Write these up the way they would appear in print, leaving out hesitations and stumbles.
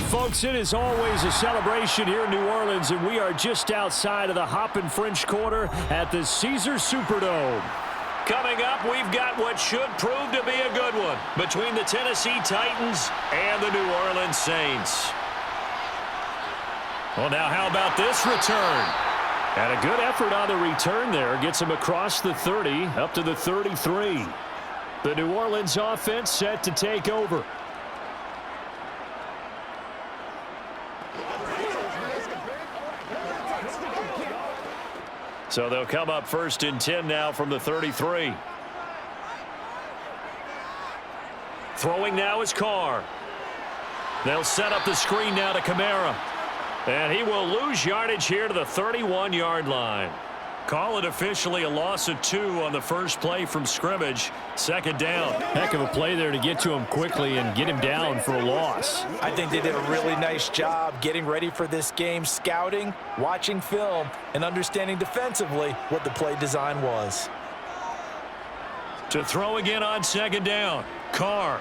Folks, it is always a celebration here in New Orleans, and we are just outside of the Hoppin' French Quarter at the Caesars Superdome. Coming up, we've got what should prove to be a good one between the Tennessee Titans and the New Orleans Saints. Well, now how about this return? And a good effort on the return there. Gets him across the 30, up to the 33. The New Orleans offense set to take over. So they'll come up 1st and 10 now from the 33. Throwing now is Carr. They'll set up the screen now to Kamara. And he will lose yardage here to the 31-yard line. Call it officially a loss of 2 on the first play from scrimmage. 2nd down. Heck of a play there to get to him quickly and get him down for a loss. I think they did a really nice job getting ready for this game, scouting, watching film, and understanding defensively what the play design was. To throw again on 2nd down. Carr.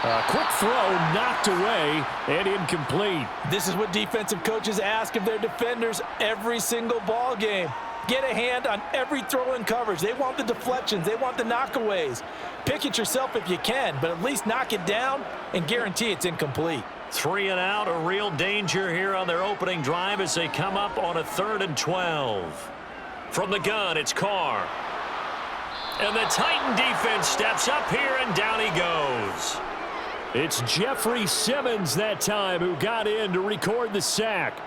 A quick throw knocked away and incomplete. This is what defensive coaches ask of their defenders every single ball game. Get a hand on every throw in coverage. They want the deflections. They want the knockaways. Pick it yourself if you can, but at least knock it down and guarantee it's incomplete. 3 and out, a real danger here on their opening drive as they come up on a 3rd and 12. From the gun, it's Carr. And the Titan defense steps up here, and down he goes. It's Jeffrey Simmons that time who got in to record the sack.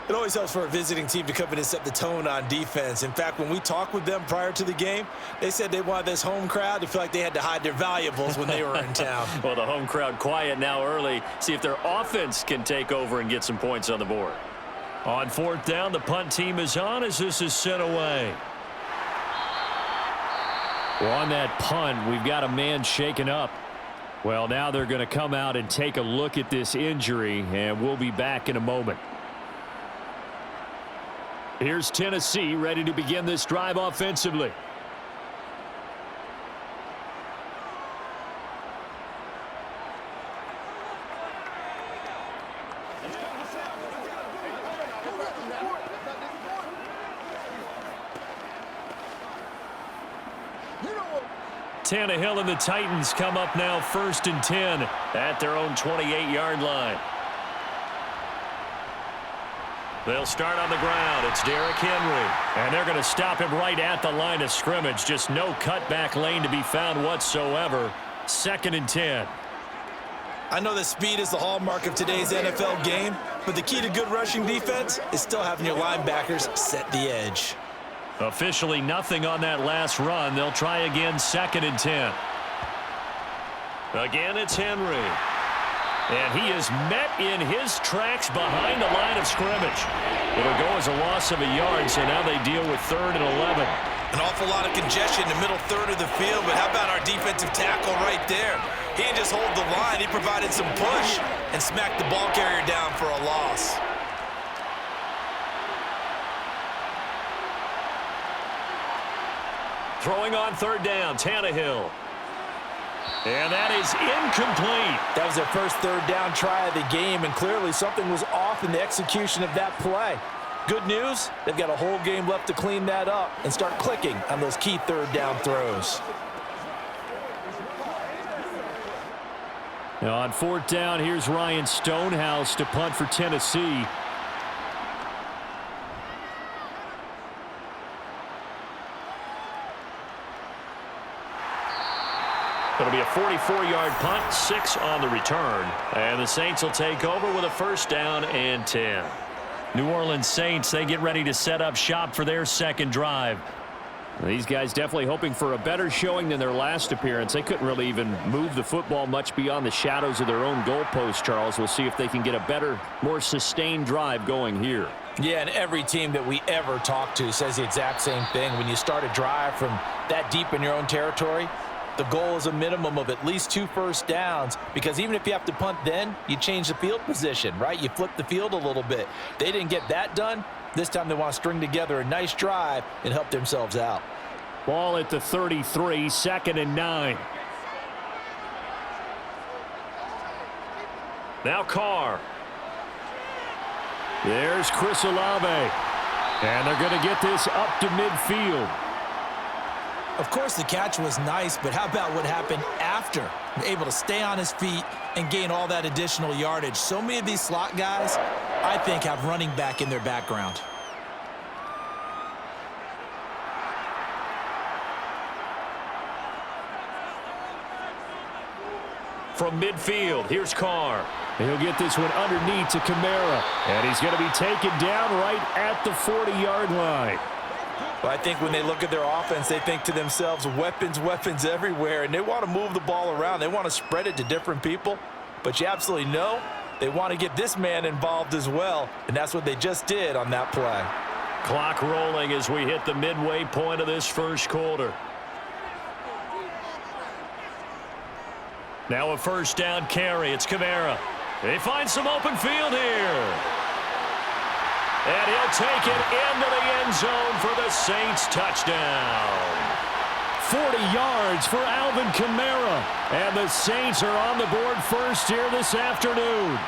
It always helps for a visiting team to come in and set the tone on defense. In fact, when we talked with them prior to the game, they said they wanted this home crowd to feel like they had to hide their valuables when they were in town. Well, the home crowd quiet now early. See if their offense can take over and get some points on the board. On 4th down, the punt team is on as this is sent away. Well, on that punt, we've got a man shaken up. Well, now they're going to come out and take a look at this injury, and we'll be back in a moment. Here's Tennessee ready to begin this drive offensively. Tannehill and the Titans come up now 1st and 10 at their own 28-yard line. They'll start on the ground. It's Derrick Henry. And they're going to stop him right at the line of scrimmage. Just no cutback lane to be found whatsoever. 2nd and 10. I know that speed is the hallmark of today's NFL game, but the key to good rushing defense is still having your linebackers set the edge. Officially nothing on that last run. They'll try again 2nd and 10. Again, it's Henry. And he is met in his tracks behind the line of scrimmage. It'll go as a loss of a yard, so now they deal with 3rd and 11. An awful lot of congestion in the middle third of the field, but how about our defensive tackle right there? He didn't just hold the line, he provided some push and smacked the ball carrier down for a loss. Throwing on 3rd down, Tannehill. And that is incomplete. That was their first 3rd down try of the game, and clearly something was off in the execution of that play. Good news, they've got a whole game left to clean that up and start clicking on those key 3rd down throws. Now on 4th down, here's Ryan Stonehouse to punt for Tennessee. It'll be a 44-yard punt, 6 on the return. And the Saints will take over with a 1st down and 10. New Orleans Saints, they get ready to set up shop for their 2nd drive. These guys definitely hoping for a better showing than their last appearance. They couldn't really even move the football much beyond the shadows of their own goalpost, Charles. We'll see if they can get a better, more sustained drive going here. Yeah, and every team that we ever talk to says the exact same thing. When you start a drive from that deep in your own territory, the goal is a minimum of at least 2 first downs, because even if you have to punt then, you change the field position, right? You flip the field a little bit. They didn't get that done. This time they want to string together a nice drive and help themselves out. Ball at the 33, 2nd and 9. Now Carr. There's Chris Olave. And they're going to get this up to midfield. Of course, the catch was nice, but how about what happened after? Able to stay on his feet and gain all that additional yardage. So many of these slot guys, I think, have running back in their background. From midfield, here's Carr. He'll get this one underneath to Kamara. And he's going to be taken down right at the 40-yard line. Well, I think when they look at their offense, they think to themselves, weapons, weapons everywhere, and they want to move the ball around. They want to spread it to different people. But you absolutely know they want to get this man involved as well, and that's what they just did on that play. Clock rolling as we hit the midway point of this first quarter. Now a first down carry. It's Kamara. They find some open field here. And he'll take it into the end zone for the Saints touchdown. 40 yards for Alvin Kamara. And the Saints are on the board first here this afternoon.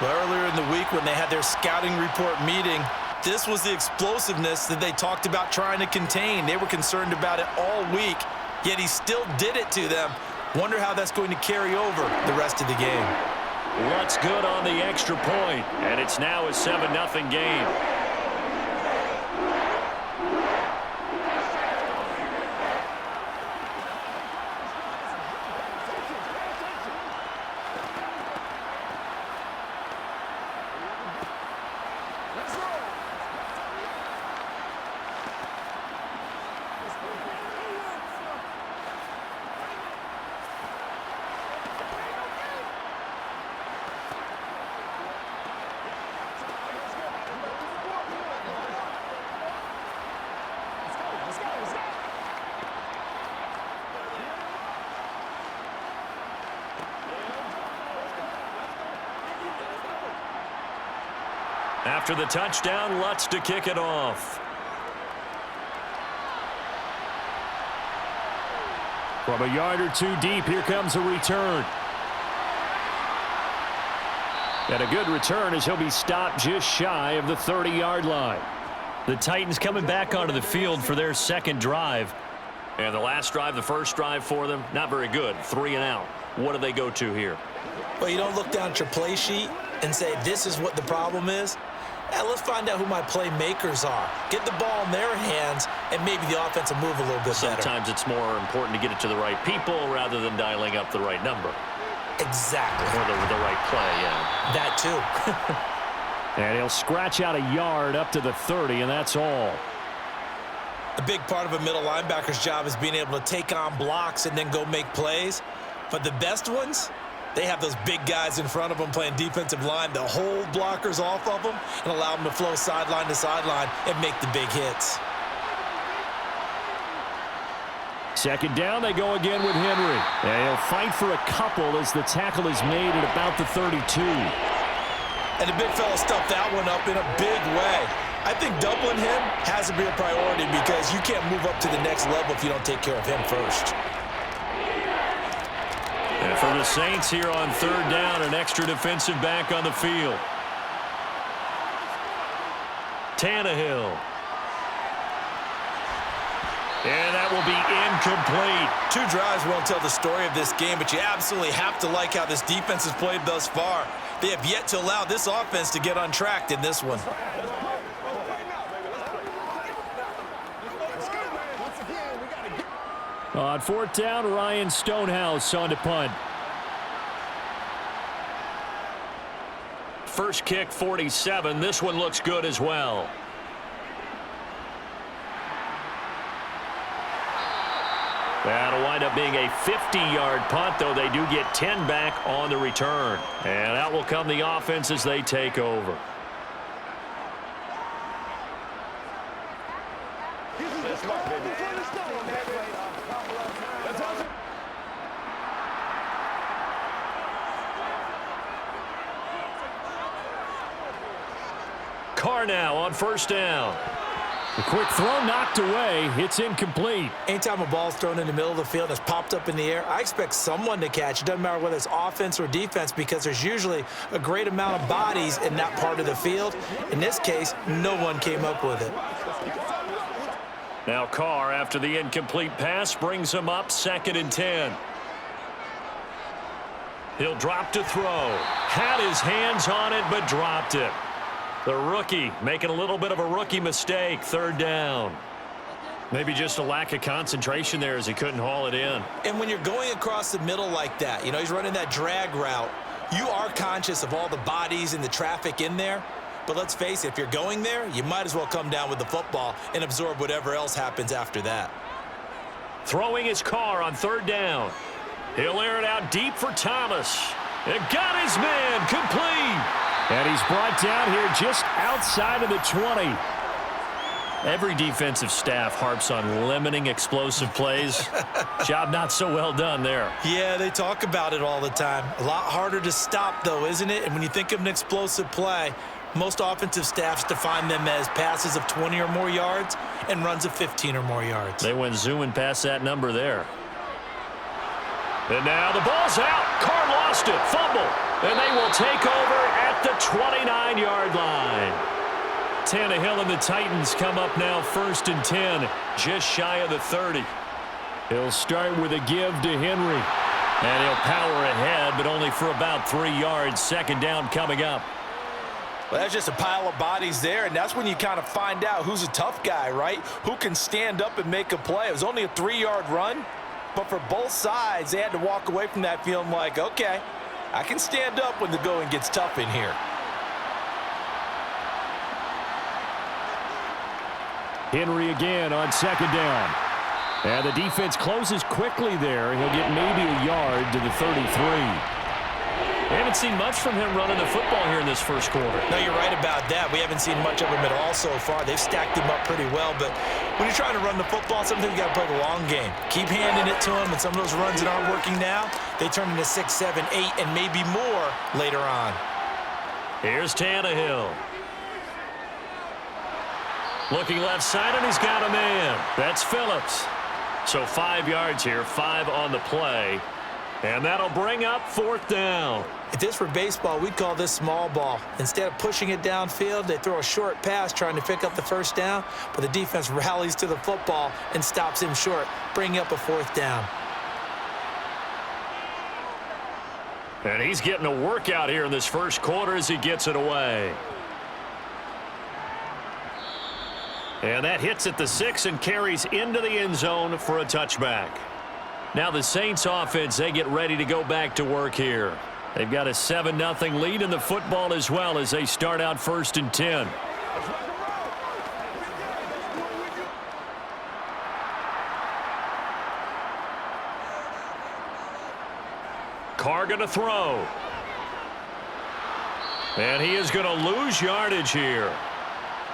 Well, earlier in the week when they had their scouting report meeting, this was the explosiveness that they talked about trying to contain. They were concerned about it all week, yet he still did it to them. Wonder how that's going to carry over the rest of the game. What's good on the extra point, and it's now a 7-0 game. After the touchdown, Lutz to kick it off. From a yard or two deep, here comes a return. And a good return as he'll be stopped just shy of the 30-yard line. The Titans coming back onto the field for their second drive. And the last drive, the first drive for them, not very good. 3 and out. What do they go to here? Well, you don't look down at your play sheet and say, this is what the problem is. Yeah, let's find out who my playmakers are. Get the ball in their hands, and maybe the offense will move a little bit better. Sometimes it's more important to get it to the right people rather than dialing up the right number. Exactly. Or the right play, yeah. That too. And he'll scratch out a yard up to the 30, and that's all. A big part of a middle linebacker's job is being able to take on blocks and then go make plays. But the best ones, they have those big guys in front of them playing defensive line to hold blockers off of them and allow them to flow sideline to sideline and make the big hits. Second down, they go again with Henry. And he'll fight for a couple as the tackle is made at about the 32. And the big fella stuffed that one up in a big way. I think doubling him has to be a priority because you can't move up to the next level if you don't take care of him first. And for the Saints here on third down, an extra defensive back on the field. Tannehill. And that will be incomplete. 2 drives won't tell the story of this game, but you absolutely have to like how this defense has played thus far. They have yet to allow this offense to get untracked in this one. On fourth down, Ryan Stonehouse on to punt. First kick, 47. This one looks good as well. That'll wind up being a 50-yard punt, though they do get 10 back on the return. And out will come the offense as they take over. Carr now on first down. The quick throw knocked away. It's incomplete. Anytime a ball's thrown in the middle of the field and it's popped up in the air, I expect someone to catch. It doesn't matter whether it's offense or defense because there's usually a great amount of bodies in that part of the field. In this case, no one came up with it. Now Carr, after the incomplete pass, brings him up 2nd and 10. He'll drop to throw. Had his hands on it, but dropped it. The rookie making a little bit of a rookie mistake, 3rd down. Maybe just a lack of concentration there as he couldn't haul it in. And when you're going across the middle like that, you know, he's running that drag route, you are conscious of all the bodies and the traffic in there. But let's face it, if you're going there, you might as well come down with the football and absorb whatever else happens after that. Throwing his Carr on 3rd down. He'll air it out deep for Thomas. And got his man complete. And he's brought down here just outside of the 20. Every defensive staff harps on limiting explosive plays. Job not so well done there. Yeah, they talk about it all the time. A lot harder to stop, though, isn't it? And when you think of an explosive play, most offensive staffs define them as passes of 20 or more yards and runs of 15 or more yards. They went zooming past that number there. And now the ball's out. Carr lost it. Fumble. And they will take over at the 29-yard line. Tannehill and the Titans come up now 1st and 10, just shy of the 30. He'll start with a give to Henry. And he'll power ahead, but only for about 3 yards. 2nd down coming up. Well, that's just a pile of bodies there, and that's when you kind of find out who's a tough guy, right? Who can stand up and make a play. It was only a 3-yard run, but for both sides, they had to walk away from that feeling like, okay, I can stand up when the going gets tough in here. Henry again on 2nd down. And the defense closes quickly there. He'll get maybe a yard to the 33. We haven't seen much from him running the football here in this first quarter. No, you're right about that. We haven't seen much of him at all so far. They've stacked him up pretty well, but when you're trying to run the football, sometimes you got to play the long game. Keep handing it to him, and some of those runs that aren't working now, they turn into 6, 7, 8, and maybe more later on. Here's Tannehill. Looking left side, and he's got a man. That's Phillips. So 5 yards here, 5 on the play. And that'll bring up 4th down. If this were baseball, we'd call this small ball. Instead of pushing it downfield, they throw a short pass trying to pick up the 1st down, but the defense rallies to the football and stops him short, bringing up a 4th down. And he's getting a workout here in this first quarter as he gets it away. And that hits at the 6 and carries into the end zone for a touchback. Now the Saints offense, they get ready to go back to work here. They've got a 7-0 lead in the football as well as they start out 1st and 10. Carr going to throw. And he is going to lose yardage here.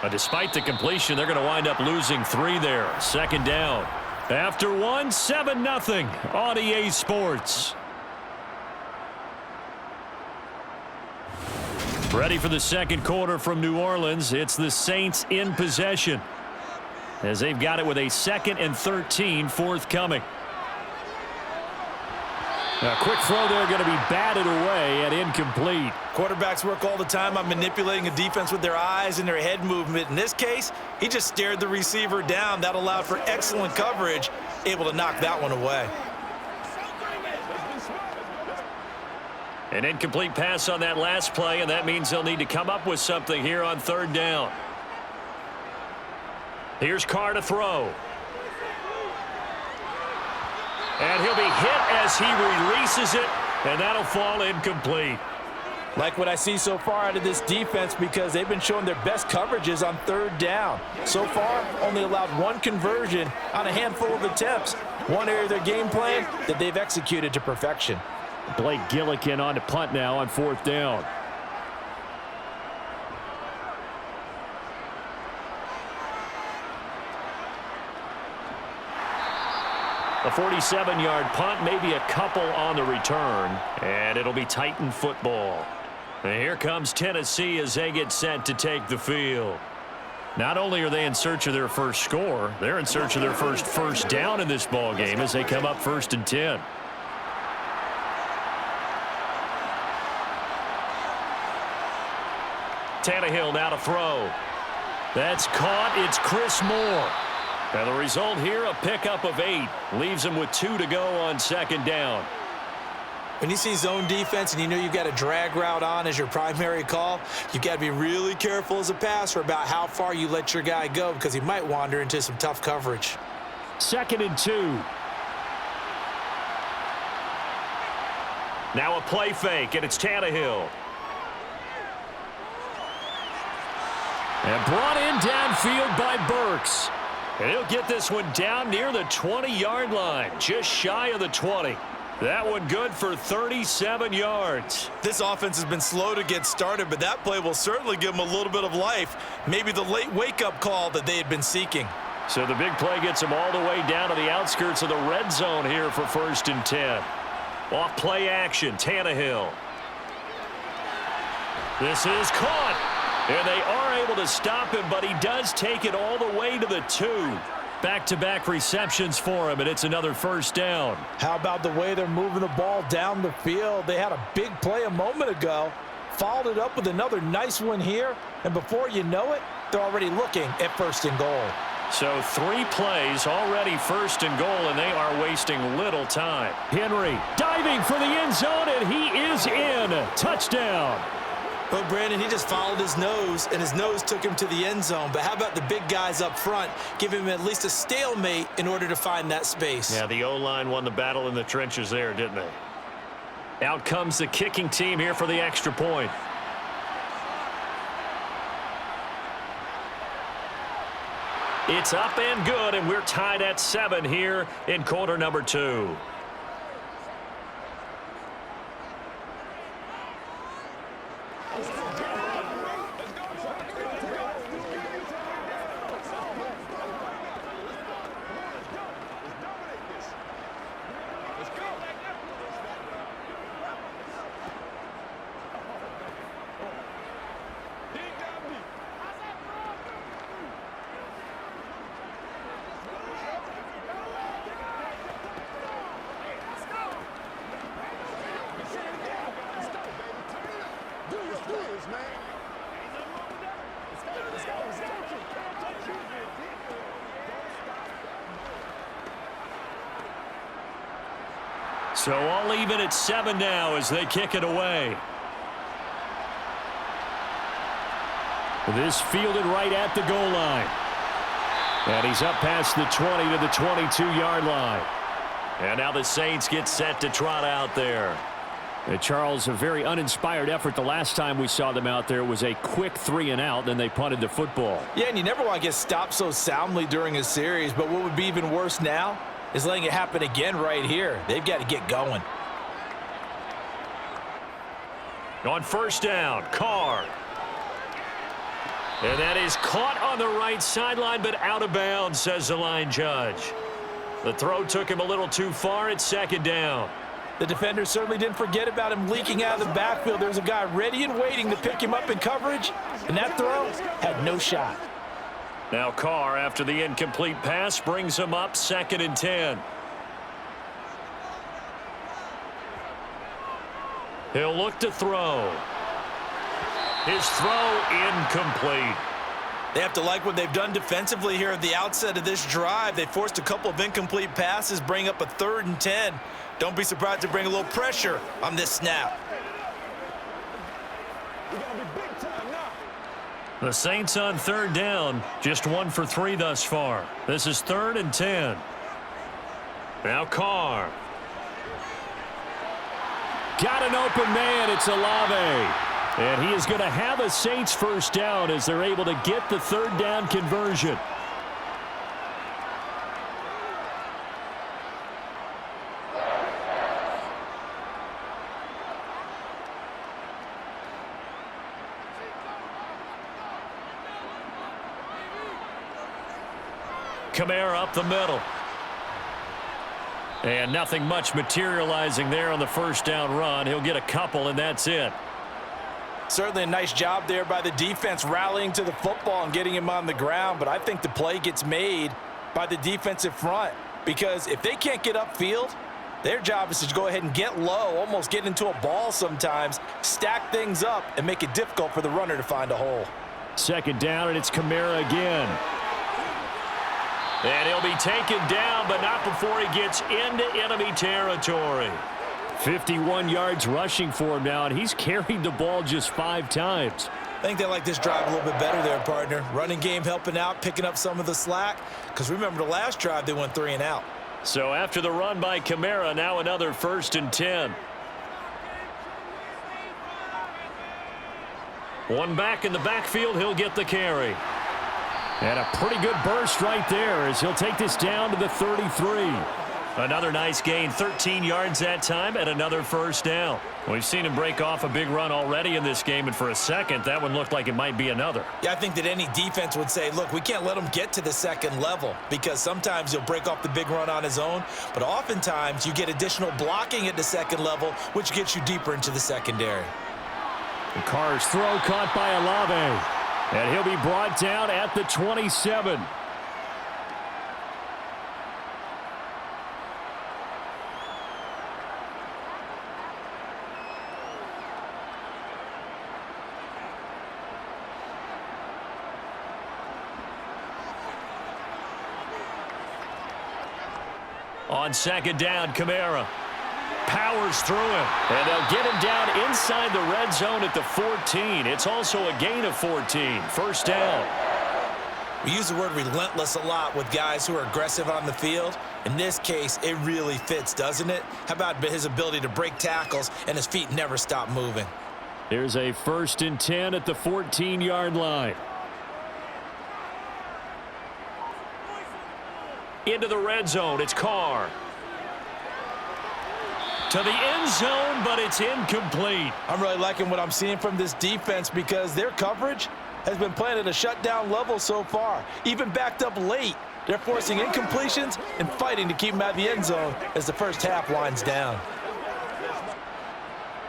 But despite the completion, they're going to wind up losing 3 there. 2nd down. After 1, 7-0 on EA Sports. Ready for the second quarter from New Orleans. It's the Saints in possession as they've got it with a 2nd and 13 forthcoming. A quick throw there going to be batted away and incomplete. Quarterbacks work all the time on manipulating a defense with their eyes and their head movement. In this case, he just stared the receiver down. That allowed for excellent coverage, able to knock that one away. An incomplete pass on that last play, and that means they'll need to come up with something here on 3rd down. Here's Carr to throw. And he'll be hit as he releases it, and that'll fall incomplete. Like what I see so far out of this defense because they've been showing their best coverages on 3rd down. So far, only allowed 1 conversion on a handful of attempts. One area of their game plan that they've executed to perfection. Blake Gillikin on to punt now on 4th down. A 47-yard punt, maybe a couple on the return, and it'll be Titan football. And here comes Tennessee as they get set to take the field. Not only are they in search of their first score, they're in search of their first down in this ball game as they come up 1st and 10. Tannehill now to throw. That's caught. It's Chris Moore. And the result here, a pickup of 8. Leaves him with 2 to go on 2nd down. When you see zone defense and you know you've got a drag route on as your primary call, you've got to be really careful as a passer about how far you let your guy go because he might wander into some tough coverage. 2nd and 2. Now a play fake, and it's Tannehill. And brought in downfield by Burks. And he'll get this one down near the 20-yard line, just shy of the 20. That one good for 37 yards. This offense has been slow to get started, but that play will certainly give them a little bit of life. Maybe the late wake-up call that they had been seeking. So the big play gets them all the way down to the outskirts of the red zone here for 1st and 10. Off play action, Tannehill. This is caught. And they are able to stop him, but he does take it all the way to the 2. Back-to-back receptions for him, and it's another 1st down. How about the way they're moving the ball down the field? They had a big play a moment ago, followed it up with another nice one here, and before you know it, they're already looking at 1st and goal. So 3 plays, already 1st and goal, and they are wasting little time. Henry diving for the end zone, and he is in. Touchdown. Well, Brandon, he just followed his nose, and his nose took him to the end zone. But how about the big guys up front? Give him at least a stalemate in order to find that space. Yeah, the O-line won the battle in the trenches there, didn't they? Out comes the kicking team here for the extra point. It's up and good, and we're tied at 7 here in quarter number 2. So all even at 7 now as they kick it away. This fielded right at the goal line. And he's up past the 20 to the 22-yard line. And now the Saints get set to trot out there. And Charles, a very uninspired effort. The last time we saw them out there was a quick 3-and-out, then they punted the football. Yeah, and you never want to get stopped so soundly during a series, but what would be even worse now is letting it happen again right here. They've got to get going. On 1st down, Carr. And that is caught on the right sideline, but out of bounds, says the line judge. The throw took him a little too far at 2nd down. The defender certainly didn't forget about him leaking out of the backfield. There's a guy ready and waiting to pick him up in coverage, and that throw had no shot. Now Carr, after the incomplete pass, brings him up 2nd and 10. He'll look to throw. His throw incomplete. They have to like what they've done defensively here at the outset of this drive. They forced a couple of incomplete passes, bring up a 3rd and 10. Don't be surprised to bring a little pressure on this snap. The Saints on 3rd down, just 1 for 3 thus far. This is 3rd and 10. Now Carr. Got an open man. It's Olave. And he is going to have a Saints 1st down as they're able to get the 3rd down conversion. Kamara up the middle. And nothing much materializing there on the 1st down run. He'll get a couple, and that's it. Certainly a nice job there by the defense rallying to the football and getting him on the ground, but I think the play gets made by the defensive front because if they can't get upfield, their job is to go ahead and get low, almost get into a ball sometimes, stack things up, and make it difficult for the runner to find a hole. Second down, and it's Kamara again. And he'll be taken down, but not before he gets into enemy territory. 51 yards rushing for him now, and he's carried the ball just 5 times. I think they like this drive a little bit better there, partner. Running game helping out, picking up some of the slack. Because remember the last drive, they went 3 and out. So after the run by Kamara, now another 1st and 10. One back in the backfield, he'll get the carry. And a pretty good burst right there as he'll take this down to the 33. Another nice gain, 13 yards that time, and another 1st down. We've seen him break off a big run already in this game, and for a second, that one looked like it might be another. Yeah, I think that any defense would say, look, we can't let him get to the second level because sometimes he'll break off the big run on his own, but oftentimes you get additional blocking at the second level, which gets you deeper into the secondary. And Carr's throw caught by Olave, and he'll be brought down at the 27. On second down, Kamara powers through him. And they'll get him down inside the red zone at the 14. It's also a gain of 14. 1st down. We use the word relentless a lot with guys who are aggressive on the field. In this case, it really fits, doesn't it? How about his ability to break tackles and his feet never stop moving? Here's a 1st and 10 at the 14-yard line. Into the red zone, it's Carr. To the end zone, but it's incomplete. I'm really liking what I'm seeing from this defense because their coverage has been playing at a shutdown level so far. Even backed up late, they're forcing incompletions and fighting to keep them out of the end zone as the first half winds down.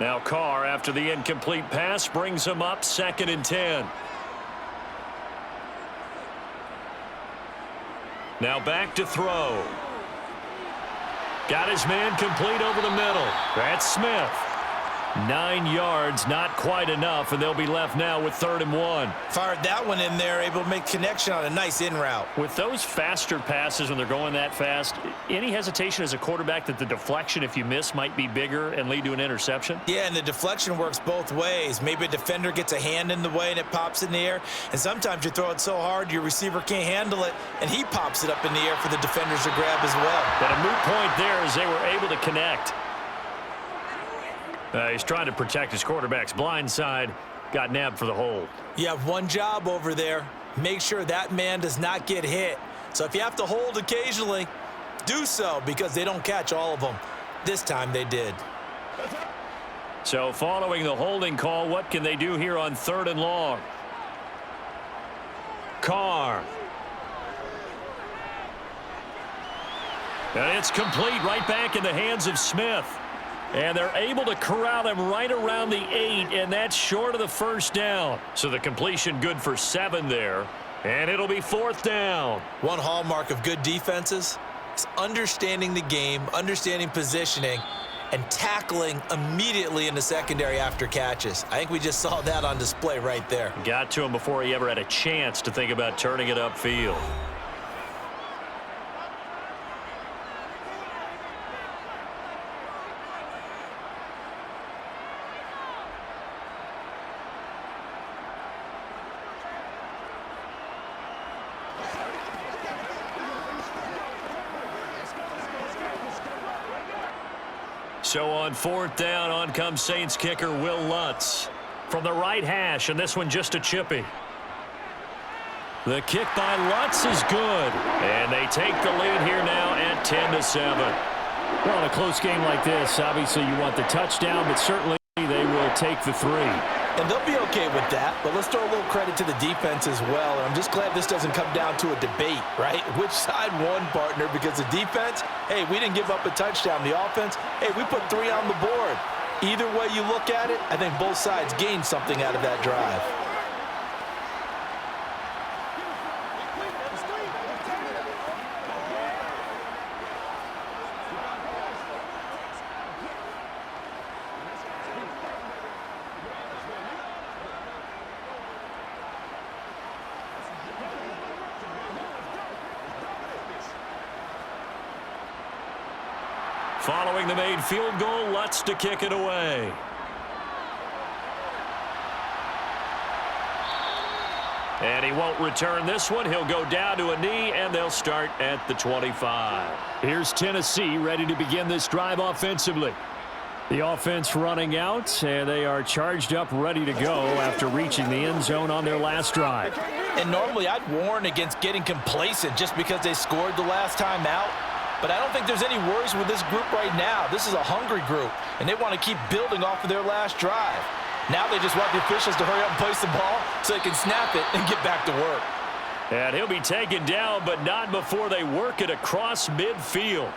Now Carr, after the incomplete pass, brings him up 2nd and 10. Now back to throw. Got his man complete over the middle. That's Smith. 9 yards, not quite enough, and they'll be left now with 3rd and 1. Fired that one in there, able to make connection on a nice in route. With those faster passes when they're going that fast, any hesitation as a quarterback that the deflection, if you miss, might be bigger and lead to an interception? Yeah, and the deflection works both ways. Maybe a defender gets a hand in the way and it pops in the air, and sometimes you throw it so hard your receiver can't handle it, and he pops it up in the air for the defenders to grab as well. But a moot point there as they were able to connect. He's trying to protect his quarterback's blind side. Got nabbed for the hold. You have one job over there. Make sure that man does not get hit. So if you have to hold occasionally, do so because they don't catch all of them. This time they did. So following the holding call, what can they do here on 3rd and long? Carr. And it's complete right back in the hands of Smith. And they're able to corral him right around the 8, and that's short of the 1st down. So the completion good for 7 there, and it'll be 4th down. One hallmark of good defenses is understanding the game, understanding positioning, and tackling immediately in the secondary after catches. I think we just saw that on display right there. Got to him before he ever had a chance to think about turning it upfield. So on 4th down, on comes Saints kicker Will Lutz from the right hash, and this one just a chippy. The kick by Lutz is good, and they take the lead here now at 10-7. Well, in a close game like this, obviously you want the touchdown, but certainly they will take the 3. And they'll be okay with that, but let's throw a little credit to the defense as well. And I'm just glad this doesn't come down to a debate, right? Which side won, partner? Because the defense, hey, we didn't give up a touchdown. The offense, hey, we put 3 on the board. Either way you look at it, I think both sides gained something out of that drive. Following the made field goal, Lutz to kick it away. And he won't return this one. He'll go down to a knee, and they'll start at the 25. Here's Tennessee ready to begin this drive offensively. The offense running out, and they are charged up, ready to go after reaching the end zone on their last drive. And normally I'd warn against getting complacent just because they scored the last time out. But I don't think there's any worries with this group right now. This is a hungry group, and they want to keep building off of their last drive. Now they just want the officials to hurry up and place the ball so they can snap it and get back to work. And he'll be taken down, but not before they work it across midfield.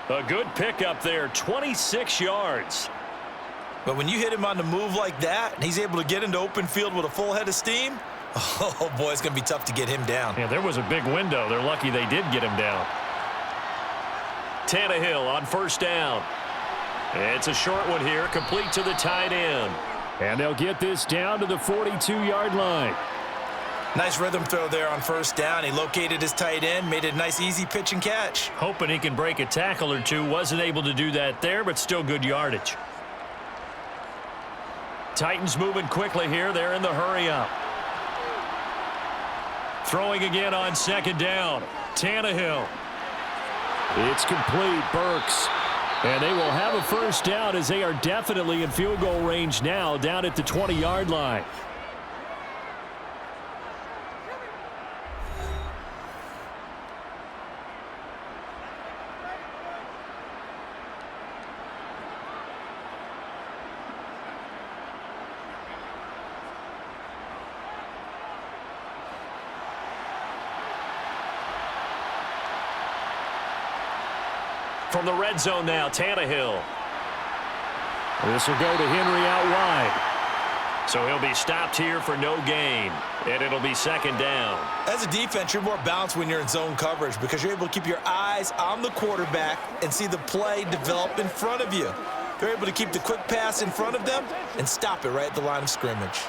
A good pickup there, 26 yards. But when you hit him on the move like that, and he's able to get into open field with a full head of steam, oh boy, it's going to be tough to get him down. Yeah, there was a big window. They're lucky they did get him down. Tannehill on first down. It's a short one here, complete to the tight end. And they'll get this down to the 42-yard line. Nice rhythm throw there on first down. He located his tight end, made it a nice easy pitch and catch. Hoping he can break a tackle or two. Wasn't able to do that there, but still good yardage. Titans moving quickly here. They're in the hurry up. Throwing again on second down. Tannehill. It's complete, Burks. And they will have a first down as they are definitely in field goal range now, down at the 20-yard line. From the red zone now, Tannehill. This will go to Henry out wide. So he'll be stopped here for no gain, and it'll be second down. As a defense, you're more balanced when you're in zone coverage because you're able to keep your eyes on the quarterback and see the play develop in front of you. They're able to keep the quick pass in front of them and stop it right at the line of scrimmage.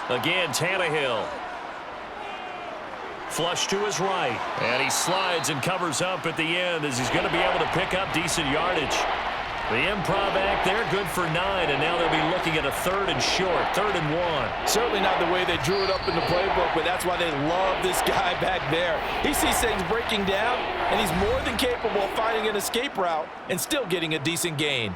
Again, Tannehill. Flush to his right. And he slides and covers up at the end as he's going to be able to pick up decent yardage. The improv act there, good for 9, and now they'll be looking at a third and short, 3rd and 1. Certainly not the way they drew it up in the playbook, but that's why they love this guy back there. He sees things breaking down, and he's more than capable of finding an escape route and still getting a decent gain.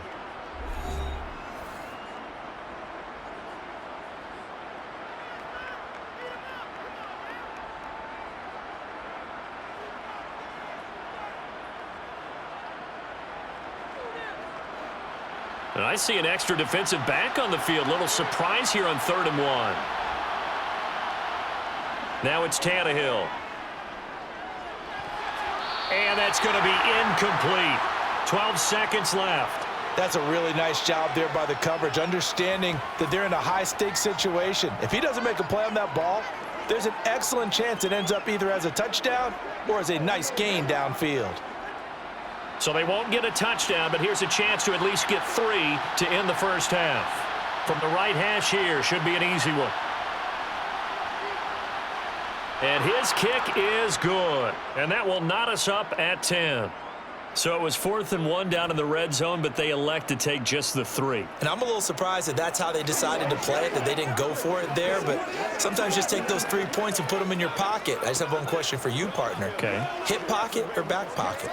And I see an extra defensive back on the field. Little surprise here on 3rd and 1. Now it's Tannehill. And that's going to be incomplete. 12 seconds left. That's a really nice job there by the coverage, understanding that they're in a high-stakes situation. If he doesn't make a play on that ball, there's an excellent chance it ends up either as a touchdown or as a nice gain downfield. So they won't get a touchdown, but here's a chance to at least get 3 to end the first half. From the right hash here, should be an easy one. And his kick is good. And that will knot us up at 10. So it was 4th and 1 down in the red zone, but they elect to take just the 3. And I'm a little surprised that that's how they decided to play it, that they didn't go for it there. But sometimes just take those 3 points and put them in your pocket. I just have one question for you, partner. Okay. Hip pocket or back pocket?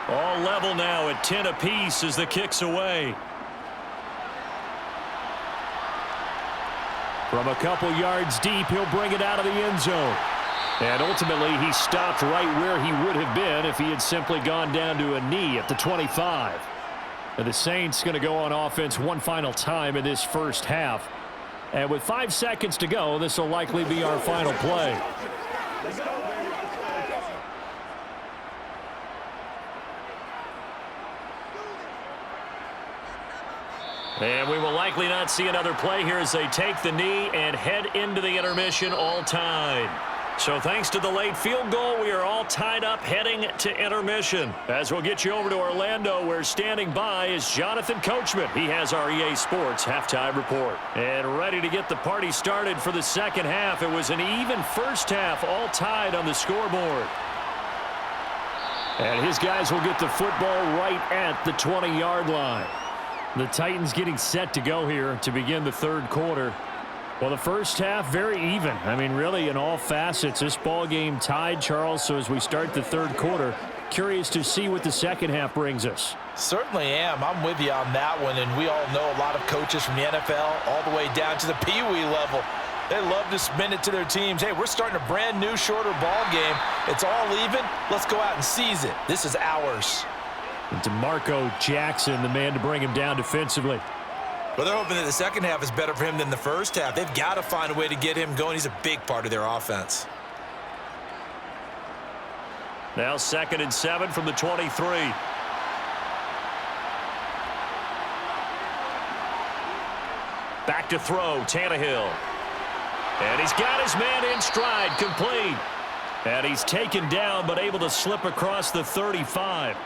All level now at 10 apiece as the kick's away. From a couple yards deep, he'll bring it out of the end zone. And ultimately, he stopped right where he would have been if he had simply gone down to a knee at the 25. And the Saints going to go on offense one final time in this first half. And with 5 seconds to go, this will likely be our final play. And we will likely not see another play here as they take the knee and head into the intermission all tied. So thanks to the late field goal, we are all tied up heading to intermission. As we'll get you over to Orlando, where standing by is Jonathan Coachman. He has our EA Sports halftime report. And ready to get the party started for the second half. It was an even first half, all tied on the scoreboard. And his guys will get the football right at the 20-yard line. The Titans getting set to go here to begin the third quarter. Well, the first half, very even. I mean, really, in all facets, this ball game tied, Charles. So as we start the third quarter, curious to see what the second half brings us. Certainly am. I'm with you on that one. And we all know a lot of coaches from the NFL all the way down to the Pee Wee level. They love to spin it to their teams. Hey, we're starting a brand new, shorter ball game. It's all even. Let's go out and seize it. This is ours. And DeMarco Jackson, the man to bring him down defensively. Well, they're hoping that the second half is better for him than the first half. They've got to find a way to get him going. He's a big part of their offense. Now 2nd and 7 from the 23. Back to throw, Tannehill. And he's got his man in stride, complete. And he's taken down, but able to slip across the 35.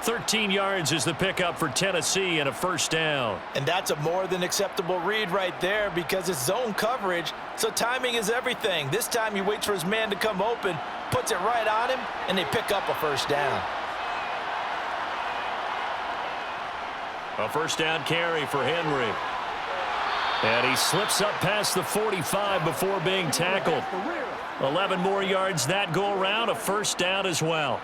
13 yards is the pickup for Tennessee and a first down. And that's a more than acceptable read right there because it's zone coverage, so timing is everything. This time he waits for his man to come open, puts it right on him, and they pick up a first down. A first down carry for Henry. And he slips up past the 45 before being tackled. 11 more yards that go around, a first down as well.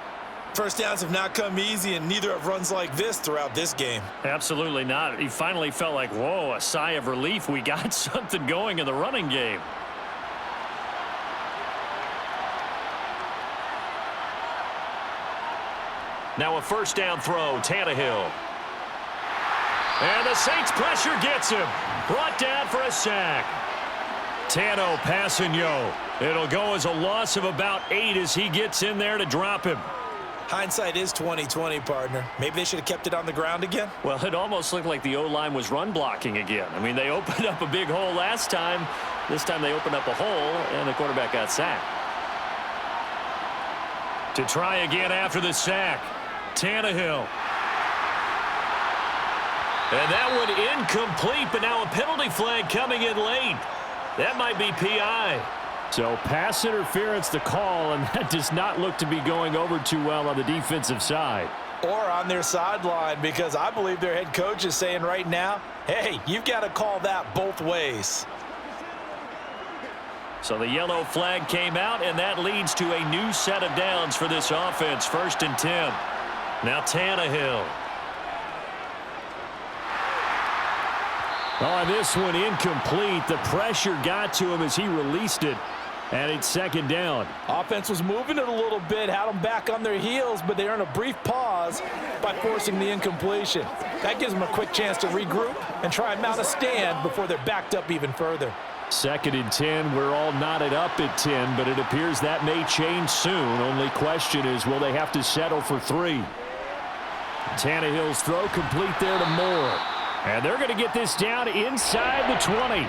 First downs have not come easy, and neither have runs like this throughout this game. Absolutely not. He finally felt like, whoa, a sigh of relief. We got something going in the running game. Now a first down throw, Tannehill. And the Saints pressure gets him. Brought down for a sack. Tano Passanio. It'll go as a loss of about 8 as he gets in there to drop him. Hindsight is 20/20, partner. Maybe they should have kept it on the ground again. Well, it almost looked like the O-line was run blocking again. I mean, they opened up a big hole last time. This time they opened up a hole, and the quarterback got sacked. To try again after the sack, Tannehill. And that one incomplete, but now a penalty flag coming in late. That might be PI. So pass interference the call, and that does not look to be going over too well on the defensive side. Or on their sideline, because I believe their head coach is saying right now, hey, you've got to call that both ways. So the yellow flag came out, and that leads to a new set of downs for this offense. 1st and 10. Now Tannehill. Oh, this one incomplete. The pressure got to him as he released it. And it's 2nd down. Offense was moving it a little bit, had them back on their heels, but they earn a brief pause by forcing the incompletion. That gives them a quick chance to regroup and try and mount a stand before they're backed up even further. 2nd and 10. We're all knotted up at 10, but it appears that may change soon. Only question is, will they have to settle for 3? Tannehill's throw complete there to Moore. And they're going to get this down inside the 20.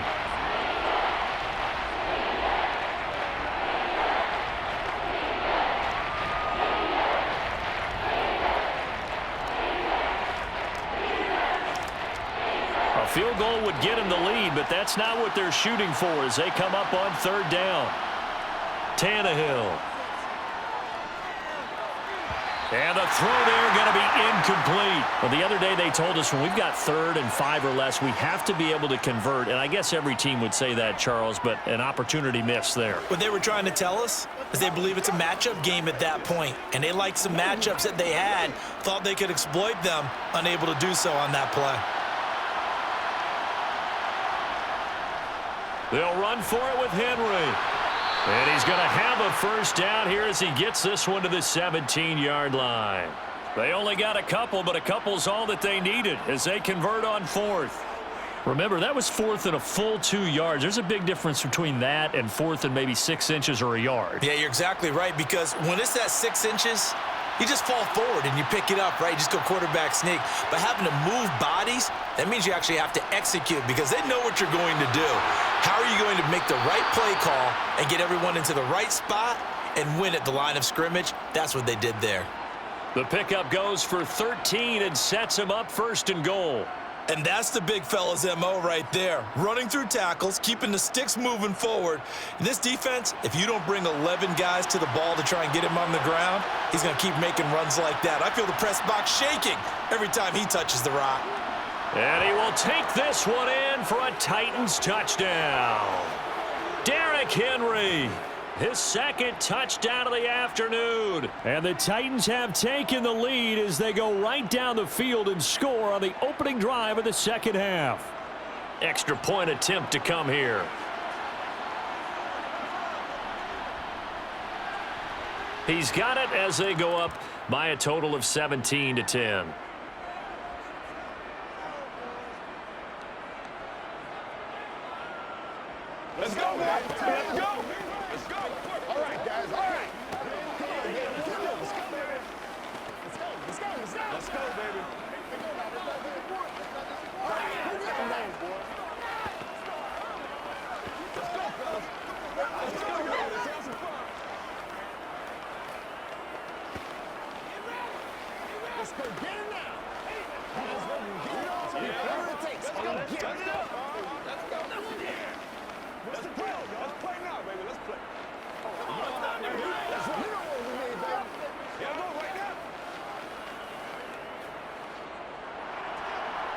A field goal would get him the lead, but that's not what they're shooting for as they come up on 3rd down. Tannehill. And the throw there going to be incomplete. Well, the other day they told us when we've got 3rd and 5 or less, we have to be able to convert. And I guess every team would say that, Charles, but an opportunity missed there. What they were trying to tell us is they believe it's a matchup game at that point. And they liked some matchups that they had, thought they could exploit them, unable to do so on that play. They'll run for it with Henry. And he's going to have a first down here as he gets this one to the 17-yard line. They only got a couple, but a couple's all that they needed as they convert on 4th. Remember, that was 4th and a full 2 yards. There's a big difference between that and 4th and maybe 6 inches or a yard. Yeah, you're exactly right, because when it's that 6 inches, you just fall forward and you pick it up, right? You just go quarterback sneak. But having to move bodies, that means you actually have to execute because they know what you're going to do. How are you going to make the right play call and get everyone into the right spot and win at the line of scrimmage? That's what they did there. The pickup goes for 13 and sets him up 1st and goal. And that's the big fella's MO right there. Running through tackles, keeping the sticks moving forward. In this defense, if you don't bring 11 guys to the ball to try and get him on the ground, he's going to keep making runs like that. I feel the press box shaking every time he touches the rock. And he will take this one in for a Titans touchdown. Derrick Henry, his 2nd touchdown of the afternoon. And the Titans have taken the lead as they go right down the field and score on the opening drive of the 2nd half. Extra point attempt to come here. He's got it as they go up by a total of 17-10. Let's go, man. Let's go. Let's go. All right, guys. All right. Come on, baby. Let's go. Let's go, baby. Let's go. Let's go. Let's go. Let's go, baby. All right. Who got the name, boy? Let's go, fellas. Let's go, man. Let's have some fun. Let's go. Get it now. Let's go. Get it on. Whatever it takes. Let's go. Get it. Let's go. What's the play? Let's play now, baby. Let's play. Let's run. You know what we need, baby. Yeah, go right now.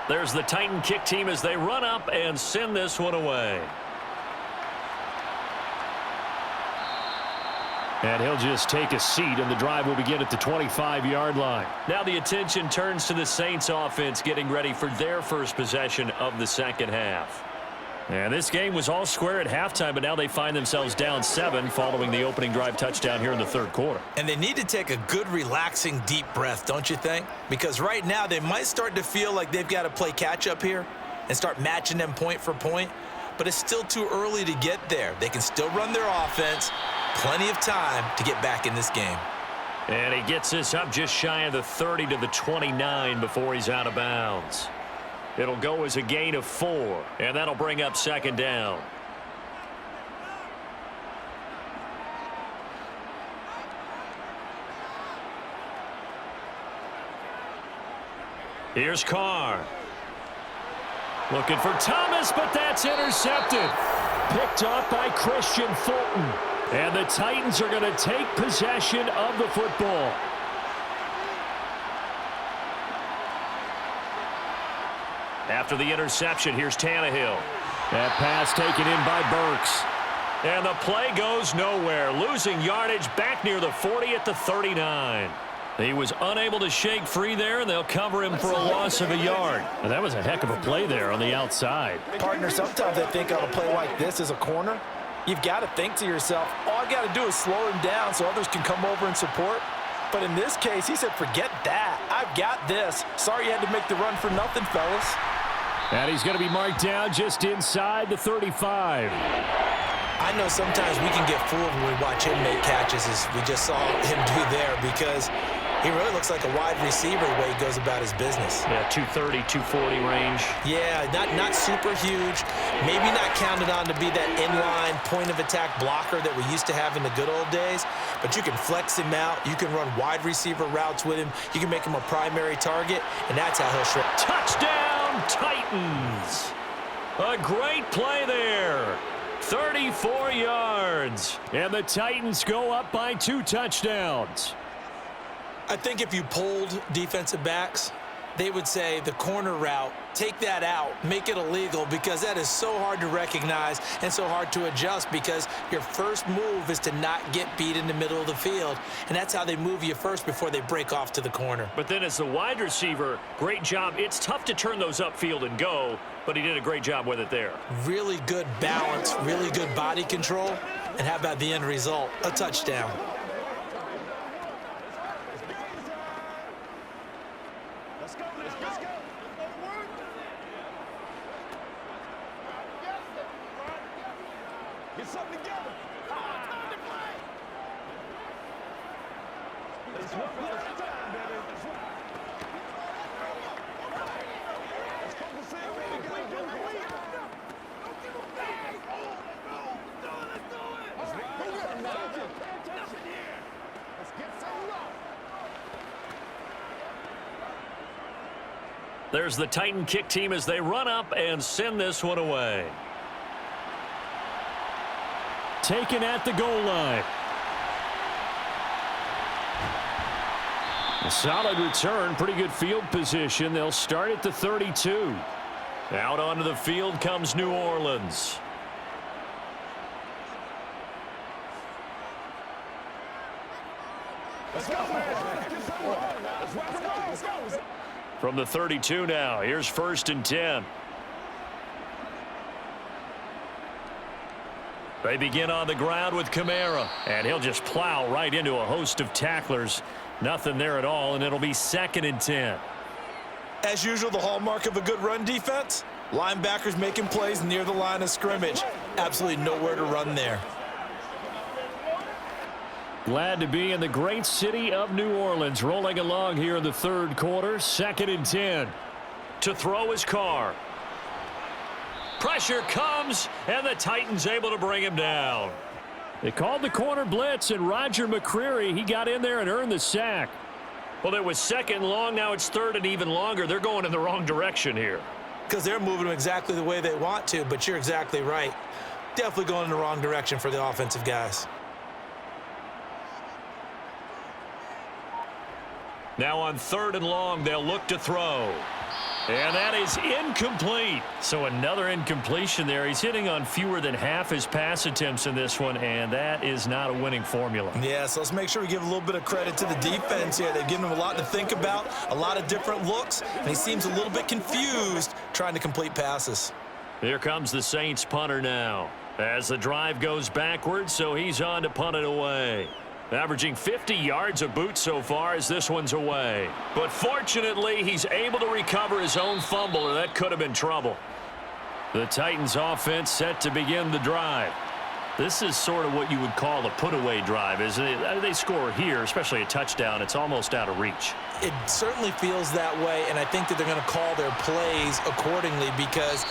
There's the Titan kick team as they run up and send this one away. And he'll just take a seat, and the drive will begin at the 25-yard line. Now the attention turns to the Saints offense getting ready for their first possession of the 2nd half. And this game was all square at halftime, but now they find themselves down 7 following the opening drive touchdown here in the 3rd quarter. And they need to take a good, relaxing, deep breath, don't you think? Because right now they might start to feel like they've got to play catch-up here and start matching them point for point. But it's still too early to get there. They can still run their offense. Plenty of time to get back in this game. And he gets this up just shy of the 30 to the 29 before he's out of bounds. It'll go as a gain of 4, and that'll bring up 2nd down. Here's Carr. Looking for Thomas, but that's intercepted. Picked off by Christian Fulton. And the Titans are going to take possession of the football. After the interception, here's Tannehill. That pass taken in by Burks. And the play goes nowhere. Losing yardage back near the 40 at the 39. He was unable to shake free there, and they'll cover him for a loss of a yard. And that was a heck of a play there on the outside. Partner, sometimes I think on a play like this as a corner, you've got to think to yourself, all I've got to do is slow him down so others can come over and support. But in this case, he said, forget that. I've got this. Sorry you had to make the run for nothing, fellas. And he's going to be marked down just inside the 35. I know sometimes we can get fooled when we watch him make catches, as we just saw him do there, because he really looks like a wide receiver the way he goes about his business. Yeah, 230, 240 range. Yeah, not super huge. Maybe not counted on to be that inline point-of-attack blocker that we used to have in the good old days, but you can flex him out. You can run wide receiver routes with him. You can make him a primary target, and that's how he'll shrink. Touchdown, Titans! A great play there. 34 yards. And the Titans go up by 2 touchdowns. I think if you polled defensive backs, they would say the corner route, take that out, make it illegal, because that is so hard to recognize and so hard to adjust, because your first move is to not get beat in the middle of the field, and that's how they move you first before they break off to the corner. But then as the wide receiver, great job. It's tough to turn those upfield and go, but he did a great job with it there. Really good balance, really good body control, and how about the end result? A touchdown. Get something together. Time to play. Let's go. Let's time, baby. That's right. Let's focus in, baby. Get it done. Don't give him back. Let's do it. Let's do it. All right. Go get him now. Pay attention here. Let's get something up. There's the Titan kick team as they run up and send this one away. Taken at the goal line. A solid return, pretty good field position. They'll start at the 32. Out onto the field comes New Orleans. Let's go. Let's go. From the 32 now, here's 1st and 10. They begin on the ground with Kamara, and he'll just plow right into a host of tacklers. Nothing there at all, and it'll be 2nd and 10. As usual, the hallmark of a good run defense, linebackers making plays near the line of scrimmage. Absolutely nowhere to run there. Glad to be in the great city of New Orleans, rolling along here in the 3rd quarter. 2nd and 10. To throw his car. Pressure comes, and the Titans able to bring him down. They called the corner blitz, and Roger McCreary, he got in there and earned the sack. Well, it was 2nd and long. Now it's 3rd and even longer. They're going in the wrong direction here. Because they're moving them exactly the way they want to, but you're exactly right. Definitely going in the wrong direction for the offensive guys. Now on 3rd and long, they'll look to throw. And that is incomplete. So another incompletion there. He's hitting on fewer than half his pass attempts in this one, and that is not a winning formula. Yeah, so let's make sure we give a little bit of credit to the defense here. They've given him a lot to think about, a lot of different looks, and he seems a little bit confused trying to complete passes. Here comes the Saints punter now. As the drive goes backwards, so he's on to punt it away. Averaging 50 yards a boot so far as this one's away. But fortunately, he's able to recover his own fumble, or that could have been trouble. The Titans offense set to begin the drive. This is sort of what you would call a put-away drive, isn't it? They score here, especially a touchdown. It's almost out of reach. It certainly feels that way, and I think that they're going to call their plays accordingly, because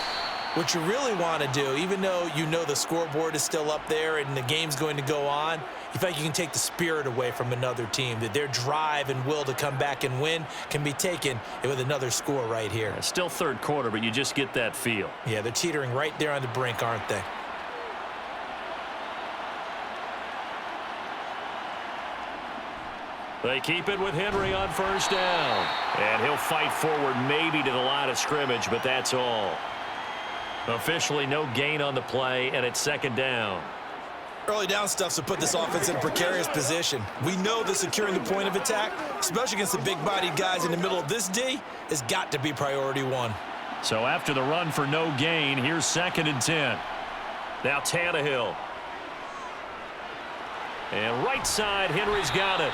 what you really want to do, even though you know the scoreboard is still up there and the game's going to go on, you feel like you can take the spirit away from another team, that their drive and will to come back and win can be taken with another score right here. It's still 3rd quarter, but you just get that feel. Yeah, they're teetering right there on the brink, aren't they? They keep it with Henry on 1st down. And he'll fight forward maybe to the line of scrimmage, but that's all. Officially no gain on the play, and it's 2nd down. Early down stuff to put this offense in a precarious position. We know that securing the point of attack, especially against the big-bodied guys in the middle of this D, has got to be priority 1. So after the run for no gain, here's 2nd and 10. Now Tannehill. And right side, Henry's got it.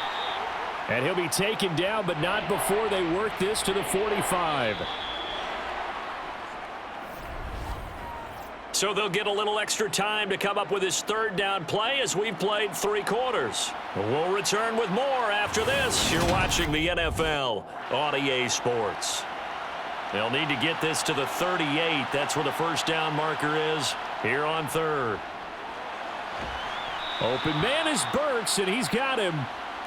And he'll be taken down, but not before they work this to the 45. So they'll get a little extra time to come up with his 3rd down play as we've played 3 quarters. We'll return with more after this. You're watching the NFL on EA Sports. They'll need to get this to the 38. That's where the 1st down marker is here on 3rd. Open man is Burks, and he's got him.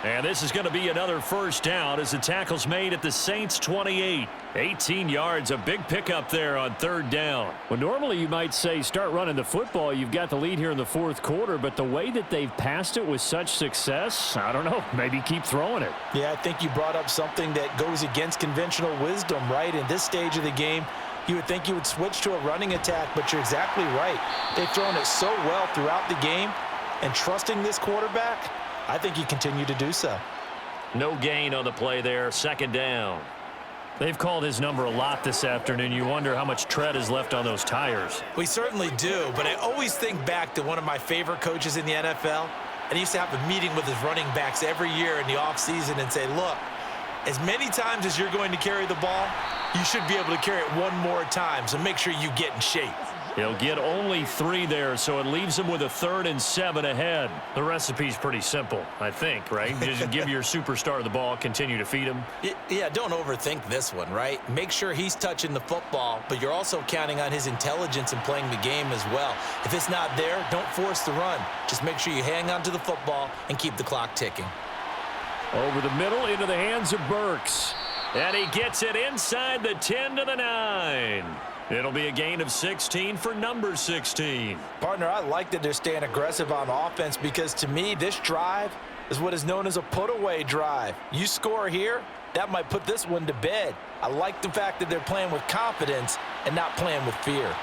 And this is going to be another first down as the tackle's made at the Saints 28. 18 yards, a big pickup there on third down. Well, normally you might say start running the football. You've got the lead here in the fourth quarter, but the way that they've passed it with such success, I don't know, maybe keep throwing it. Yeah, I think you brought up something that goes against conventional wisdom, right? In this stage of the game, you would think you would switch to a running attack, but you're exactly right. They've thrown it so well throughout the game, and trusting this quarterback, I think you continue to do so. No gain on the play there, second down. They've called his number a lot this afternoon. You wonder how much tread is left on those tires. We certainly do, but I always think back to one of my favorite coaches in the NFL, and he used to have a meeting with his running backs every year in the offseason and say, look, as many times as you're going to carry the ball, you should be able to carry it one more time, so make sure you get in shape. He'll get only 3 there, so it leaves him with a 3rd and 7 ahead. The recipe's pretty simple, I think, right? Just give your superstar the ball, continue to feed him. Yeah, don't overthink this one, right? Make sure he's touching the football, but you're also counting on his intelligence in playing the game as well. If it's not there, don't force the run. Just make sure you hang on to the football and keep the clock ticking. Over the middle into the hands of Burks. And he gets it inside the 10 to the 9. It'll be a gain of 16 for number 16. Partner, I like that they're staying aggressive on offense because to me, this drive is what is known as a put-away drive. You score here, that might put this one to bed. I like the fact that they're playing with confidence and not playing with fear.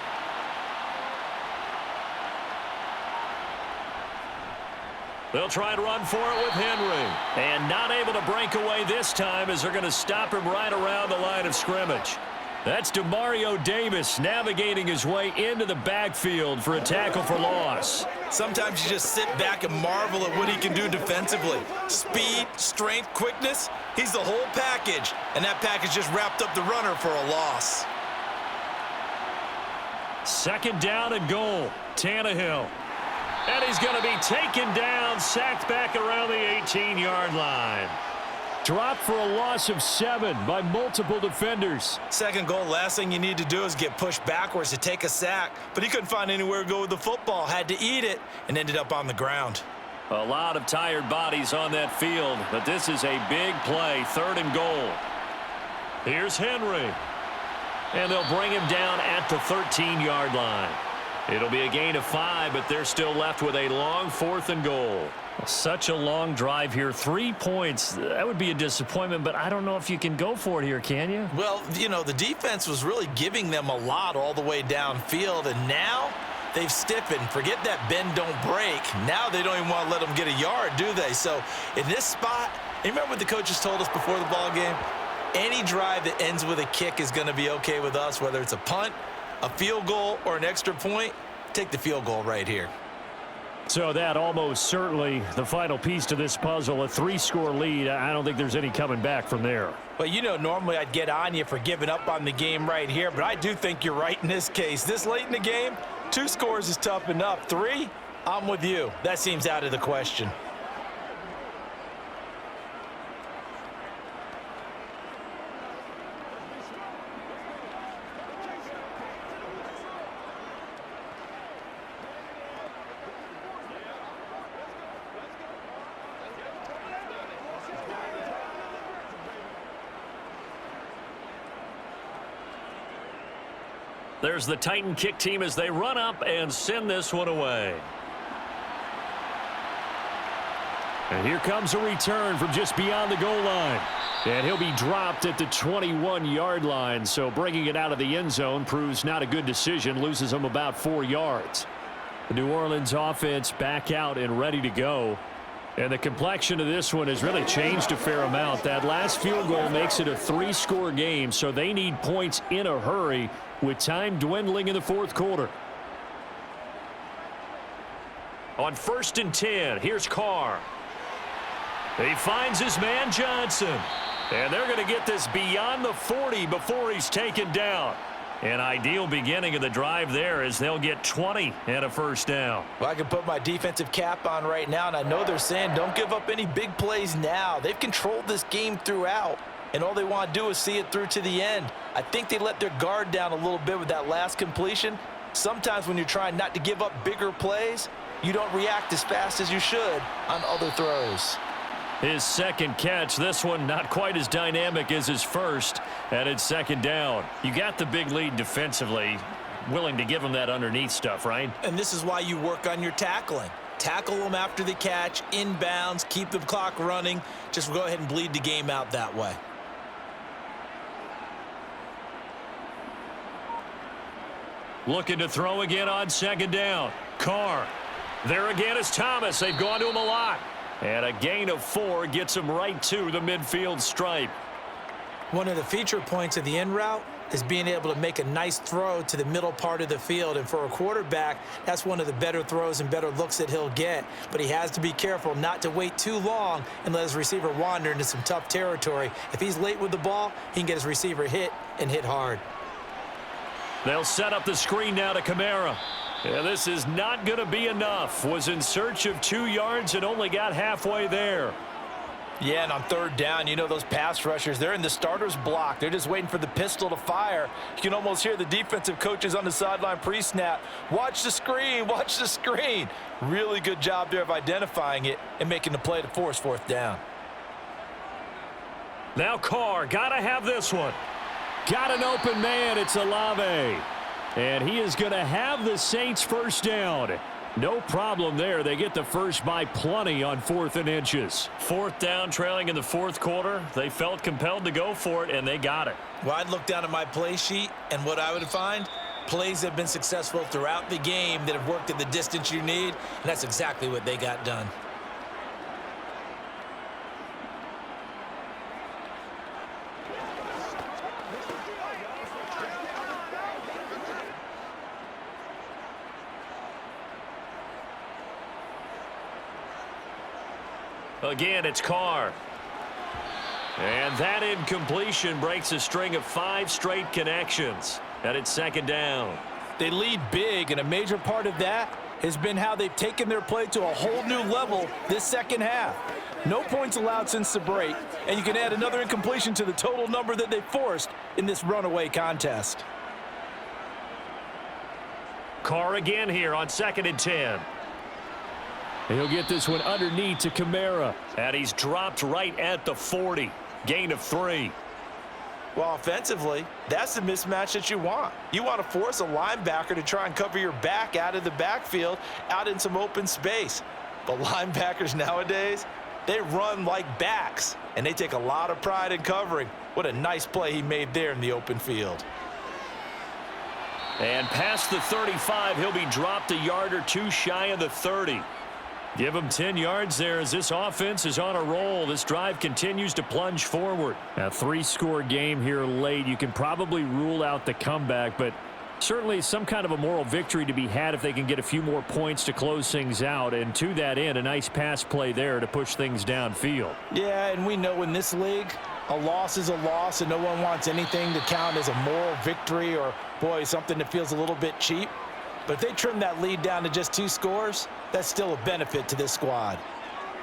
They'll try and run for it with Henry. And not able to break away this time as they're going to stop him right around the line of scrimmage. That's Demario Davis navigating his way into the backfield for a tackle for loss. Sometimes you just sit back and marvel at what he can do defensively. Speed, strength, quickness, he's the whole package. And that package just wrapped up the runner for a loss. Second down and goal. Tannehill. And he's going to be taken down, sacked back around the 18-yard line. Dropped for a loss of 7 by multiple defenders. Second goal, last thing you need to do is get pushed backwards to take a sack. But he couldn't find anywhere to go with the football, had to eat it, and ended up on the ground. A lot of tired bodies on that field, but this is a big play, 3rd and goal. Here's Henry. And they'll bring him down at the 13-yard line. It'll be a gain of 5, but they're still left with a long 4th and goal. Such a long drive here. 3 points. That would be a disappointment, but I don't know if you can go for it here, can you? Well, you know, the defense was really giving them a lot all the way downfield, and now they've stiffened. Forget that bend, don't break. Now they don't even want to let them get a yard, do they? So in this spot, you remember what the coaches told us before the ball game? Any drive that ends with a kick is going to be okay with us, whether it's a punt, a field goal, or an extra point. Take the field goal right here. So that almost certainly the final piece to this puzzle, a 3-score lead. I don't think there's any coming back from there. Well, you know, normally I'd get on you for giving up on the game right here, but I do think you're right in this case. This late in the game, 2 scores is tough enough. 3, I'm with you. That seems out of the question. There's the Titan kick team as they run up and send this one away. And here comes a return from just beyond the goal line. And he'll be dropped at the 21-yard line, so bringing it out of the end zone proves not a good decision, loses him about 4 yards. The New Orleans offense back out and ready to go. And the complexion of this one has really changed a fair amount. That last field goal makes it a 3-score game, so they need points in a hurry with time dwindling in the fourth quarter. On 1st and 10, here's Carr. He finds his man Johnson. And they're going to get this beyond the 40 before he's taken down. An ideal beginning of the drive there as they'll get 20 and a first down. Well, I can put my defensive cap on right now, and I know they're saying don't give up any big plays now. They've controlled this game throughout, and all they want to do is see it through to the end. I think they let their guard down a little bit with that last completion. Sometimes when you're trying not to give up bigger plays, you don't react as fast as you should on other throws. His second catch, this one not quite as dynamic as his first, and it's second down. You got the big lead defensively, willing to give him that underneath stuff, right? And this is why you work on your tackling. Tackle them after the catch, inbounds, keep the clock running. Just go ahead and bleed the game out that way. Looking to throw again on second down. Carr. There again is Thomas. They've gone to him a lot. And a gain of 4 gets him right to the midfield stripe. One of the feature points of the in route is being able to make a nice throw to the middle part of the field. And for a quarterback, that's one of the better throws and better looks that he'll get. But he has to be careful not to wait too long and let his receiver wander into some tough territory. If he's late with the ball, he can get his receiver hit and hit hard. They'll set up the screen now to Kamara. Yeah, this is not going to be enough. Was in search of 2 yards and only got halfway there. Yeah, and on third down, you know those pass rushers, they're in the starter's block. They're just waiting for the pistol to fire. You can almost hear the defensive coaches on the sideline pre-snap. Watch the screen, watch the screen. Really good job there of identifying it and making the play to force fourth down. Now Carr, got to have this one. Got an open man. It's Olave. And he is going to have the Saints first down. No problem there. They get the first by plenty on 4th and inches. Fourth down, trailing in the fourth quarter. They felt compelled to go for it, and they got it. Well, I'd look down at my play sheet, and what I would find, plays that have been successful throughout the game that have worked at the distance you need, and that's exactly what they got done. Again, it's Carr. And that incompletion breaks a string of 5 straight connections. And it's second down. They lead big, and a major part of that has been how they've taken their play to a whole new level this second half. No points allowed since the break, and you can add another incompletion to the total number that they forced in this runaway contest. Carr again here on 2nd and 10. He'll get this one underneath to Kamara. And he's dropped right at the 40. Gain of 3. Well, offensively, that's the mismatch that you want. You want to force a linebacker to try and cover your back out of the backfield, out in some open space. But linebackers nowadays, they run like backs, and they take a lot of pride in covering. What a nice play he made there in the open field. And past the 35, he'll be dropped a yard or 2 shy of the 30. Give him 10 yards there as this offense is on a roll. This drive continues to plunge forward. A 3-score game here late. You can probably rule out the comeback, but certainly some kind of a moral victory to be had if they can get a few more points to close things out. And to that end, a nice pass play there to push things downfield. Yeah, and we know in this league, a loss is a loss, and no one wants anything to count as a moral victory or, boy, something that feels a little bit cheap. But if they trim that lead down to just 2 scores, that's still a benefit to this squad.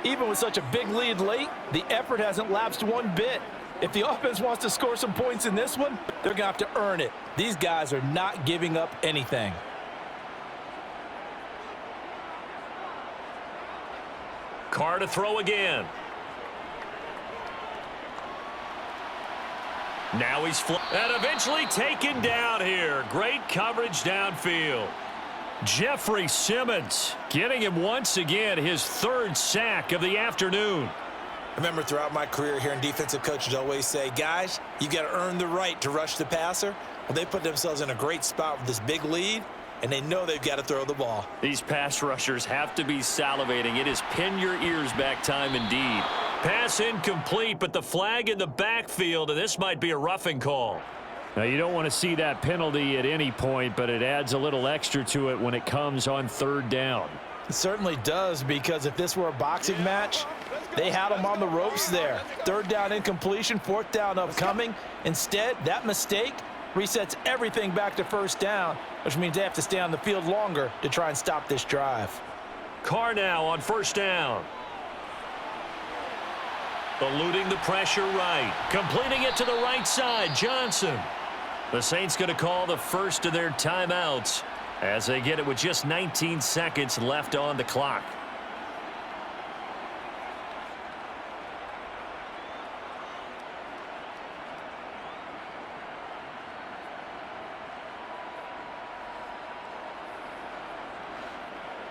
Even with such a big lead late, the effort hasn't lapsed one bit. If the offense wants to score some points in this one, they're going to have to earn it. These guys are not giving up anything. Carr to throw again. Now he's and eventually taken down here. Great coverage downfield. Jeffrey Simmons getting him once again his 3rd sack of the afternoon. I remember throughout my career hearing defensive coaches always say, guys, you got to earn the right to rush the passer. Well, they put themselves in a great spot with this big lead, and they know they've got to throw the ball. These pass rushers have to be salivating. It is pin your ears back time indeed. Pass incomplete, but the flag in the backfield, and this might be a roughing call. Now, you don't want to see that penalty at any point, but it adds a little extra to it when it comes on 3rd down. It certainly does, because if this were a boxing match, they had them on the ropes there. 3rd down incompletion, 4th down upcoming. Instead, that mistake resets everything back to 1st down, which means they have to stay on the field longer to try and stop this drive. Carr now on 1st down. Eluding the pressure right. Completing it to the right side, Johnson. The Saints going to call the first of their timeouts as they get it with just 19 seconds left on the clock.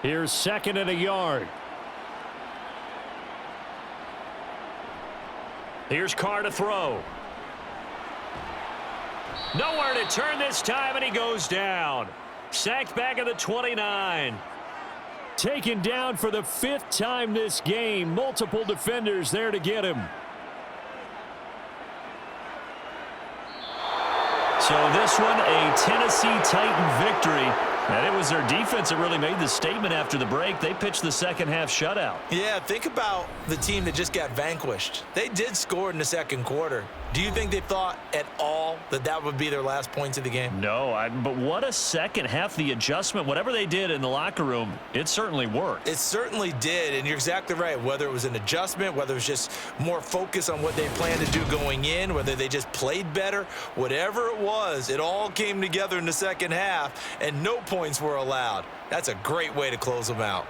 Here's 2nd and a yard. Here's Carr to throw. Nowhere to turn this time, and he goes down. Sacked back at the 29. Taken down for the 5th time this game. Multiple defenders there to get him. So this one, a Tennessee Titan victory. And it was their defense that really made the statement after the break. They pitched the second half shutout. Yeah, think about the team that just got vanquished. They did score in the second quarter. Do you think they thought at all that that would be their last points of the game? No, but what a second half. The adjustment, whatever they did in the locker room, it certainly worked. It certainly did, and you're exactly right. Whether it was an adjustment, whether it was just more focus on what they planned to do going in, whether they just played better, whatever it was, it all came together in the second half, and no points were allowed. That's a great way to close them out.